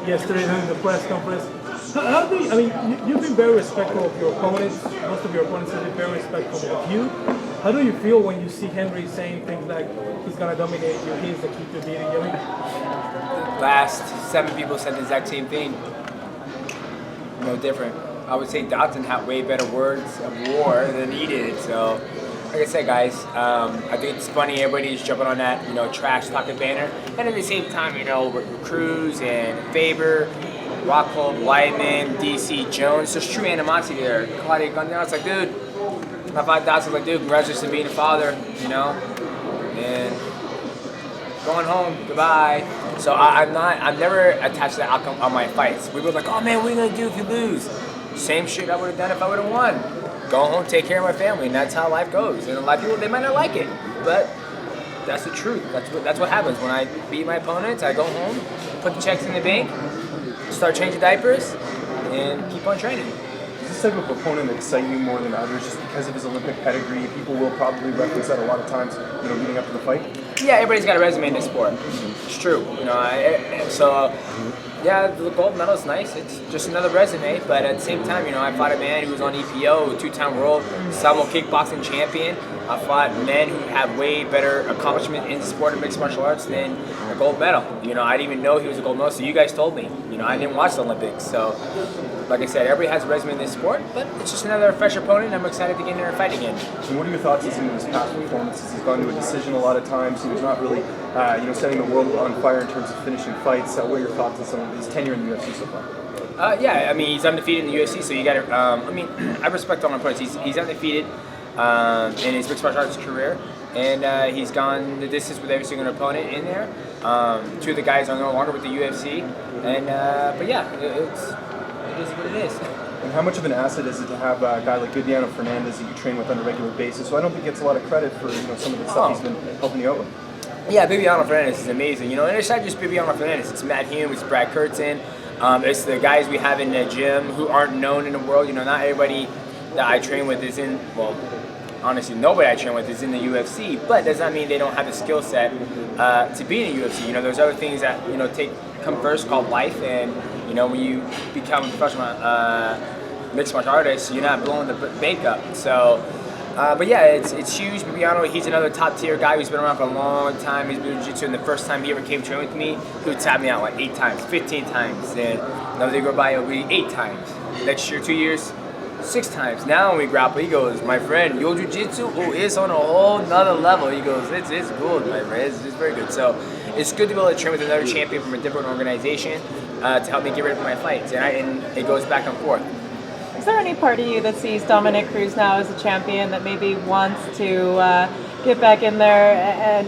yesterday during the press conference. How do you, I mean, you've been very respectful of your opponents. Most of your opponents have been very respectful of you. How do you feel when you see Henry saying things like he's gonna dominate you, he's the key to beating you? The last 7 people said the exact same thing. No different. I would say Dotson had way better words of war than he did. So, like I said, guys, I think it's funny everybody's jumping on that, trash talking banner, and at the same time, with Cruz and Faber, Rockhold, Weidman, DC, Jones, there's true animosity there. Claudia Gundown, it's like, dude, I thought Dotson's like, dude, congratulations on being a father, and going home, goodbye. So I'm never attached to the outcome of my fights. We were like, oh man, what are you gonna do if you lose? Same shit I would have done if I would have won. Go home, take care of my family, and that's how life goes. And a lot of people, they might not like it, but that's the truth. That's what happens. When I beat my opponents, I go home, put the checks in the bank, start changing diapers, and keep on training. Does this type of opponent excite you more than others just because of his Olympic pedigree? People will probably reference that a lot of times, leading up to the fight. Yeah, everybody's got a resume in this sport. It's true. Yeah, the gold medal is nice. It's just another resume, but at the same time, I fought a man who was on EPO, 2-time world Samo kickboxing champion. I fought men who have way better accomplishment in the sport of mixed martial arts than a gold medal. I didn't even know he was a gold medal, so you guys told me. I didn't watch the Olympics, so like I said, everybody has a resume in this sport, but it's just another fresh opponent, and I'm excited to get in there and fight again. And what are your thoughts on some of his past performances? He's gone to a decision a lot of times. He was not really, setting the world on fire in terms of finishing fights. What are your thoughts on some of his tenure in the UFC so far? He's undefeated in the UFC, so you got to. I respect all my opponents. He's undefeated in his mixed martial arts career, and he's gone the distance with every single opponent in there. 2 of the guys are no longer with the UFC, and it is what it is. And how much of an asset is it to have a guy like Viviano Fernandez that you train with on a regular basis? So I don't think he gets a lot of credit for some of the stuff he's been helping you out with. Yeah, Viviano Fernandez is amazing. And it's not just Viviano Fernandez. It's Matt Hume, it's Brad Kurtzen. It's the guys we have in the gym who aren't known in the world. Not everybody that I train with is in, well, honestly, nobody I train with is in the UFC, but does not mean they don't have the skill set to be in the UFC. There's other things that, come first called life, and, when you become a professional mixed martial artist, you're not blowing the bank up. So, but yeah, it's huge. Viviano, he's another top tier guy who's been around for a long time. He's been in jiu-jitsu, and the first time he ever came train with me, he would tap me out like 8 times, 15 times. And another day go by, it'll be 8 times. Next year, 2 years, 6 times. Now when we grapple, he goes, my friend, your jiu-jitsu is on a whole nother level. He goes, it's good, my friend. It's very good. So it's good to be able to train with another champion from a different organization to help me get ready for my fights. And it goes back and forth. Is there any part of you that sees Dominic Cruz now as a champion that maybe wants to get back in there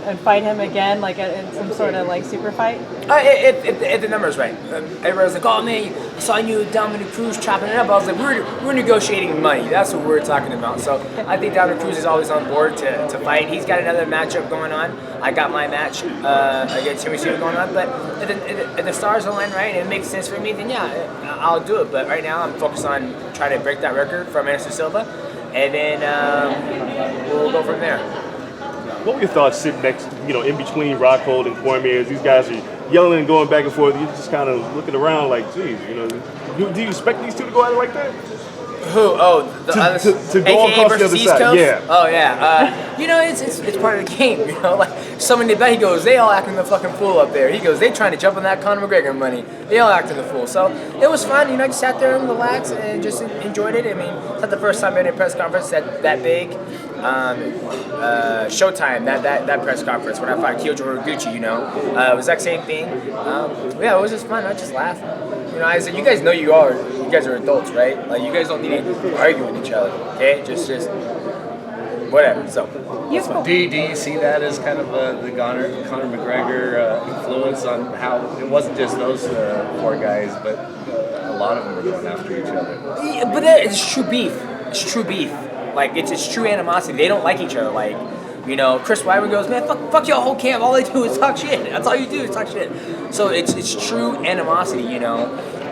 and fight him again, like in some sort of like super fight? If the number's right. Everybody's like, oh man, I saw you Dominic Cruz chopping it up. I was like, we're negotiating money. That's what we're talking about. So I think Dominic Cruz is always on board to fight. He's got another matchup going on. I got my match against Cejudo going on. But if the stars align right and it makes sense for me, then yeah, I'll do it. But right now I'm focused on trying to break that record from Anderson Silva, and then we'll go from there. What were your thoughts sitting next, in between Rockhold and Cormier as these guys are yelling and going back and forth? You're just kind of looking around like, geez, do you expect these 2 to go at it like that? Who? Oh, the other to go AKA across the other East side. Coast? Yeah. Oh yeah. It's part of the game. Like someone in the back, he goes, they all acting the fucking fool up there. He goes, they trying to jump on that Conor McGregor money. They all acting the fool. So it was fun. I just sat there and relaxed and just enjoyed it. I mean, it's not the first time I've been in a press conference that big. Showtime, that press conference when I fought Kyojo Horiguchi, it was that same thing. It was just fun. I just laughed. I said, you guys know you guys are adults, right? Like you guys don't need to argue with each other, okay? Just whatever. So. Do you see that as kind of the Conor McGregor influence on how it wasn't just those 4 guys, but a lot of them were going after each other? Yeah, but it's true beef. It's true beef. Like it's true animosity. They don't like each other. Like Chris Weidman goes, man, fuck your whole camp. All they do is talk shit. That's all you do is talk shit. So it's true animosity.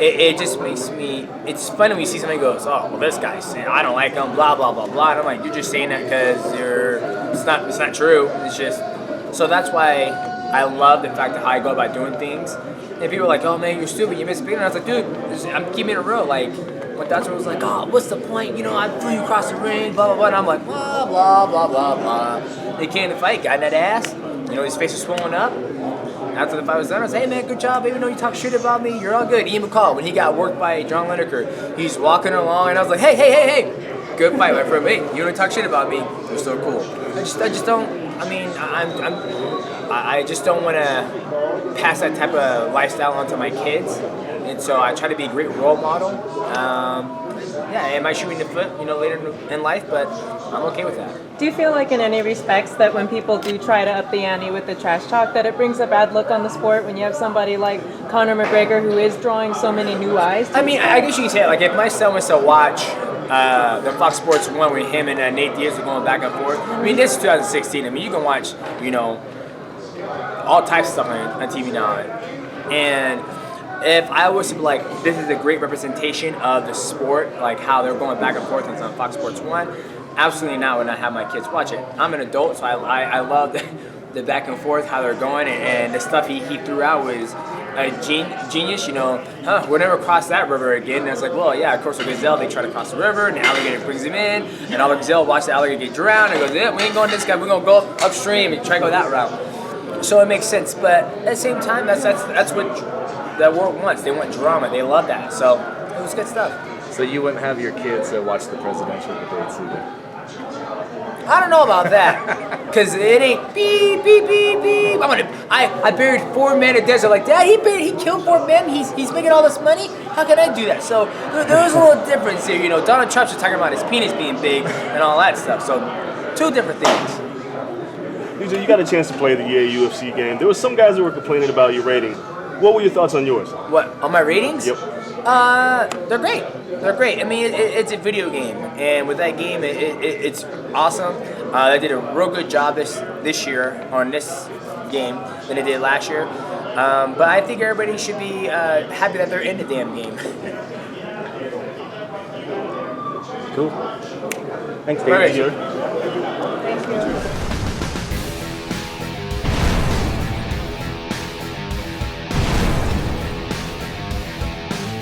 It just makes me. It's funny when you see somebody goes, oh well, this guy's saying I don't like him, blah blah blah blah. And I'm like, you're just saying that because it's not true. It's just so that's why I love the fact that how I go about doing things. And people are like, oh man, you're stupid, you missed speed. And I was like, dude, I'm keeping it real. Like, my doctor was like, oh, what's the point? You know, I flew you across the ring, blah, blah, blah. And I'm like, blah, blah, blah, blah, blah. They came to fight, got in that ass. You know, his face was swollen up. After the fight was done, I was like, hey man, good job. Even though you talk shit about me, you're all good. Ian McCall, when he got worked by John Lineker, he's walking along, and I was like, hey. Good fight, my friend. Hey, you don't talk shit about me. You're so cool. I just don't. I mean, I just don't want to pass that type of lifestyle onto my kids, and so I try to be a great role model. Yeah, am I shooting the foot, you know, later in life? But I'm okay with that. Do you feel like in any respects that when people do try to up the ante with the trash talk, that it brings a bad look on the sport when you have somebody like Conor McGregor who is drawing so many new eyes? I mean, I guess you could say it. Like, if my son was to watch the Fox Sports 1 with him and Nate Diaz are going back and forth. I mean, this is 2016. I mean, you can watch, you know, all types of stuff on TV now. And if I was to be like, this is a great representation of the sport, like how they're going back and forth on Fox Sports 1, absolutely not would I have my kids watch it. I'm an adult, so I love the back and forth, how they're going, and the stuff he threw out was genius, you know, we'll never cross that river again. And it's like, well, yeah, of course, with gazelle, they try to cross the river, and the alligator brings him in, and all the gazelle watch the alligator get drowned, and goes, yeah, we ain't going this guy, we're going to go upstream and try to go that route. So it makes sense, but at the same time, that's what the world wants. They want drama, they love that, so it was good stuff. So you wouldn't have your kids watch the presidential debates either? I don't know about that, because it ain't beep, beep, beep, beep. I buried 4 men in desert. Like, Dad, he killed 4 men? He's making all this money? How can I do that? So there was a little difference here. You know, Donald Trump's talking about his penis being big and all that stuff. So 2 different things. DJ, you got a chance to play the EA UFC game. There were some guys that were complaining about your rating. What were your thoughts on yours? What, on my ratings? Yep. They're great. They're great. I mean, it's a video game, and with that game, it's awesome. They did a real good job this year on this game than they did last year. But I think everybody should be happy that they're in the damn game. Cool. Thanks, David. David. Thank you.